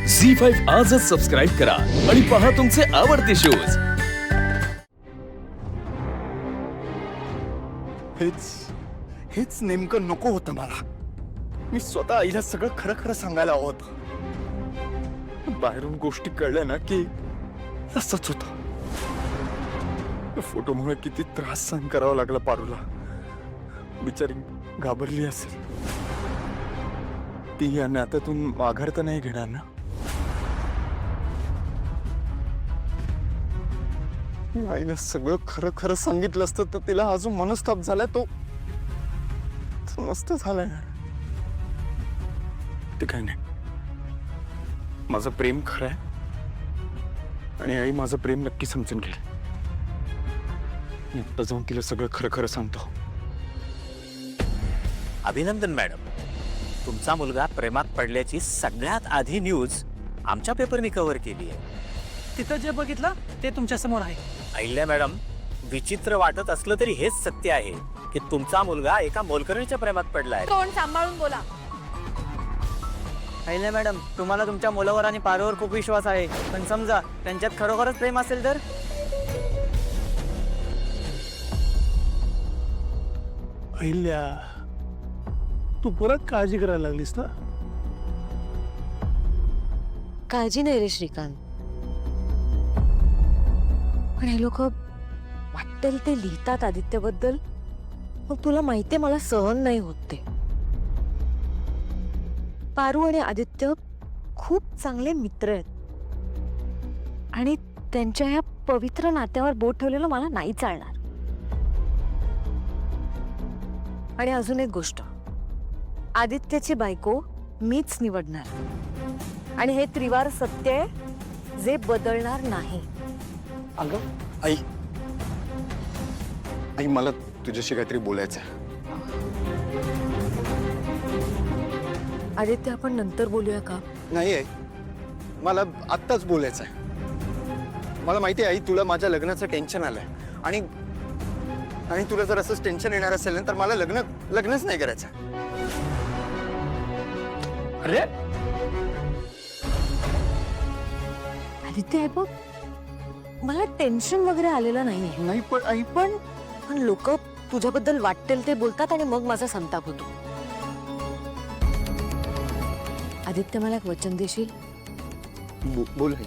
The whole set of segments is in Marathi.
झी5 आजच सबस्क्राईब करा आणि पहा तुमचे आवडते शोज। हेच नेमकं नको होतं मला। मी स्वतः आईला सगळं खरं खरं सांगायला हवं होतं। बाहेरून गोष्टी कळल्या ना की असंच होतं। फोटोमुळे किती त्रास सहन करावा लागला पारूला। बिचारी घाबरली असेल। ती या नात्यातून माघार तर नाही घेणार ना? आईला सगळं खरं खरं सांगितलं असतं तर तिला अजून मनस्ताप झालाय तो मस्त झालाय। ते काय नाही, माझं प्रेम खरं आहे आणि आई माझं प्रेम नक्की समजून घेईल। मी आता जाऊन तिला सगळं खरं खरं सांगतो। अभिनंदन मॅडम, तुमचा मुलगा प्रेमात पडल्याची सगळ्यात आधी न्यूज आमच्या पेपरनी कव्हर केली आहे। तिथं जे बघितलं ते तुमच्या समोर आहे। अहिल्या मॅडम, विचित्र वाटत असलं तरी हेच सत्य आहे की तुमचा मुलगा एका मोलकरणीच्या प्रेमात पडलाय। तोंड सांभाळून बोला। अहिल्या मॅडम, तुम्हाला तुमच्या मुलावर आणि पारोवर खूप विश्वास आहे, पण समजा त्यांच्यात खरोखरच प्रेम असेल तर? अहिल्या, तू परत काळजी करायला लागलीस ना? काळजी नाही रे श्रीकांत, पण हे लोक वाटेल ते लिहितात आदित्यबद्दल। मग तुला माहितीये मला सहन नाही होत ते। पारू आणि आदित्य खूप चांगले मित्र आहेत आणि त्यांच्या या पवित्र नात्यावर बोट ठेवलेलं मला नाही चालणार। आणि अजून एक गोष्ट, आदित्यची बायको मीच निवडणार आणि हे त्रिवार सत्य आहे जे बदलणार नाही। अगं आई, आई मला तुझ्याशी काहीतरी बोलायचं आहे। आदित्य, आपण नंतर बोलूया का? नाही आई, मला आत्ताच बोलायचं आहे। मला माहिती आहे आई, तुला माझ्या लग्नाचं टेन्शन आलंय आणि तुला जर असंच टेन्शन येणार असेल ना तर मला लग्नच नाही करायचं। अरे आदित्य, हे बघ, मला टेन्शन वगैरे आलेलं नाहीये। नाही पण आई, पण लोक तुझ्याबद्दल वाटेल ते बोलतात आणि मग माझा संताप होतो। आदित्य, मला एक वचन देशील? बोल आई।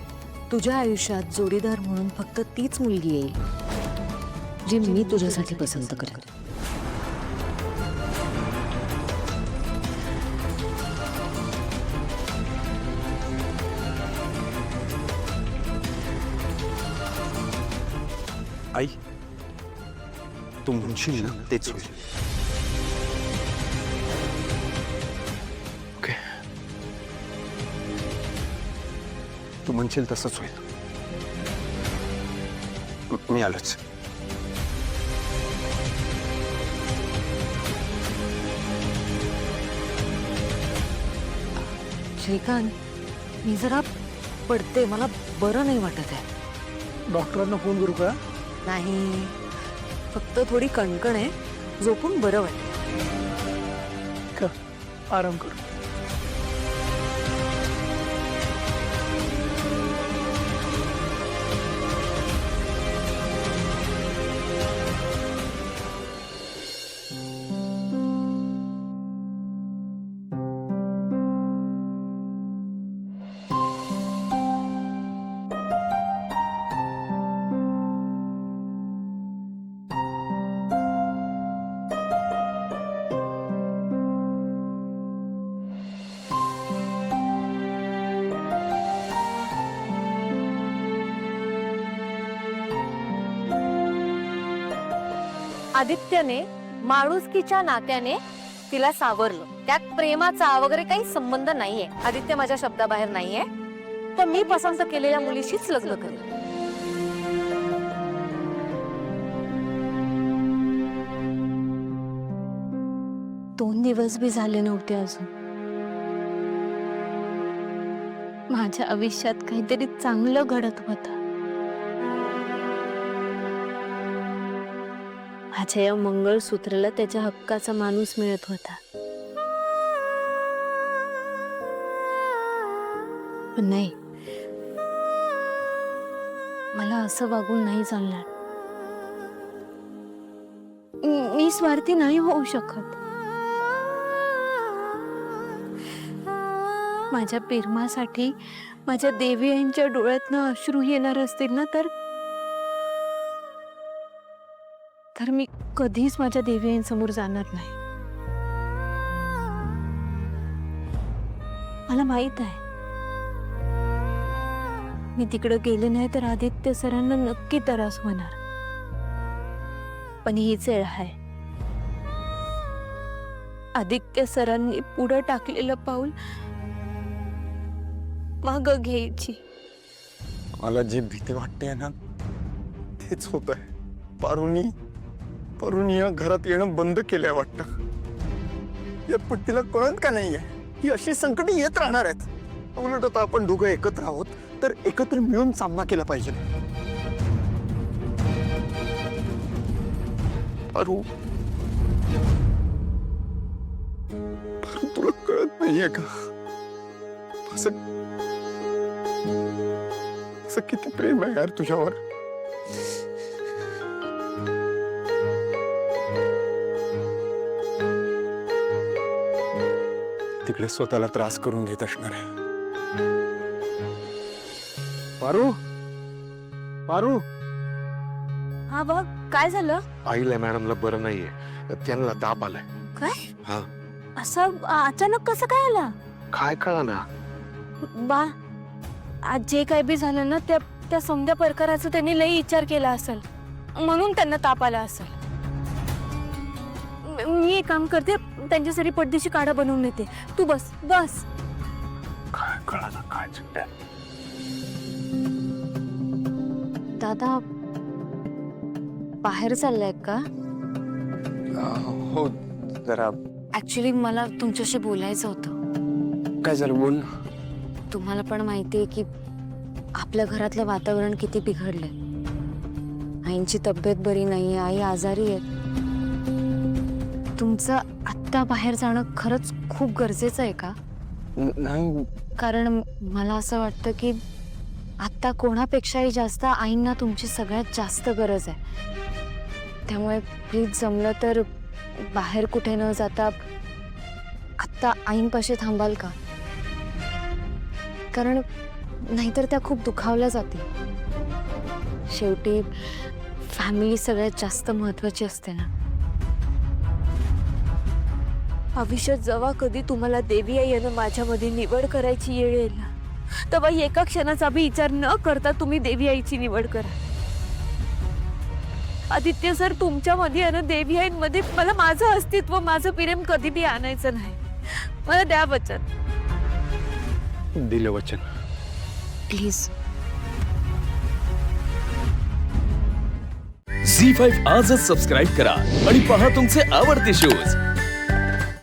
तुझ्या आयुष्यात जोडीदार म्हणून फक्त तीच मुलगी येईल जी मी तुझ्यासाठी पसंत करेन। आई, तू म्हणशील ना तेच होईल। ओके, तू म्हणशील तसंच होईल। मी आलोच। श्रीकांत, मी जरा पडते, मला बरं नाही वाटत आहे। डॉक्टरांना फोन करू का? नाही, फक्त थोडी कणकण आहे, झोपून बरं वाटतं। का आराम कर। आदित्यने माणुसकीच्या नात्याने तिला सावरलं, त्यात प्रेमाचा वगैरे काही संबंध नाहीये। आदित्य माझ्या शब्दाबाहेर नाहीये, तर मी पसंत केलेल्या मुलीशीच लग्न करेन। 2 दिवस भी झाले नव्हते अजून। माझ्या आयुष्यात काहीतरी चांगलं घडत होतं। माझ्या या मंगळसूत्राला त्याच्या हक्काचा माणूस मिळत होता। पण नाही, मला असं वागून नाही चालणार. मी स्वार्थी नाही होऊ शकत. माझ्या प्रेमासाठी माझ्या देवी यांच्या डोळ्यातनं अश्रू येणार असतील ना, तर मी कधीच माझ्या देवी यांसमोर जाणार नाही. मला माहित आहे, मी तिकडे गेले नाही तर आदित्य सरांना नक्की त्रास होणार. पण हीच वेळ आहे. आदित्य सरांनी पुढे टाकलेलं पाऊल माग घ्यायची. मला जी भीती वाटते ना तेच होत आहे. पारुनी या घरात येणं बंद केलंय वाटतं. या पट्टीला कळत का नाहीये ही अशी संकटे येत राहणार आहेत. उलट आता आपण दोघं एकत्र आहोत तर एकत्र मिळून सामना केला पाहिजे. पारू, तुला कळत नाहीये का असं किती प्रेम आहे यार तुझ्यावर. तिकडे स्वतःला त्रास करून घेत असणार आहे. पारू, हा बघ, काय झालं? आईला मॅडमला बरं नाहीये, त्यांना ताप आलाय. काय? हा. असं अचानक कसं काय आला? काय कळा ना. बा, आज जे काय बी झालं ना, त्या समध्या प्रकाराचा त्यांनी लई विचार केला असेल, म्हणून त्यांना ताप आला असेल. मी एक काम करते, त्यांच्यासाठी पडदेशी काढा बनवून देते. तू बस. काय कळा ना काय चिंता. दादा बाहेर चाललाय का? हो, जरा. ऍक्च्युली मला तुमच्याशी बोलायचं होतं. काय झालं, बोल. तुम्हाला पण माहितीये की आपल्या घरातलं वातावरण किती बिघडलंय. आईंची तब्येत बरी नाहीये, आई आजारी आहे. तुमचं आत्ता बाहेर जाणं खरंच खूप गरजेचं आहे का? नाही. कारण मला असं वाटतं की आत्ता कोणापेक्षाही जास्त आईंना तुमची सगळ्यात जास्त गरज आहे. त्यामुळे प्लीज जमलं तर बाहेर कुठे न जाता आत्ता आईंपाशी थांबाल का? कारण नाहीतर त्या खूप दुखावल्या जातील. शेवटी फॅमिली सगळ्यात जास्त महत्वाची असते ना. आयुष्यात जेव्हा कधी तुम्हाला देवी आई यानं माझ्यामध्ये निवड करायची येळ येईल ना, तेव्हा एका क्षणाचा बी विचार न करता तुम्ही देवी आईची निवड करा. आदित्य सर, तुमच्यामध्ये आणि देवी आईंमध्ये मला माझं अस्तित्व, माझं प्रेम कधी बी आणायचं नाही. मला द्या वचन. दिलं वचन. प्लीज. झी5 आजच सबस्क्राईब करा आणि पहा तुमचे आवडते शोज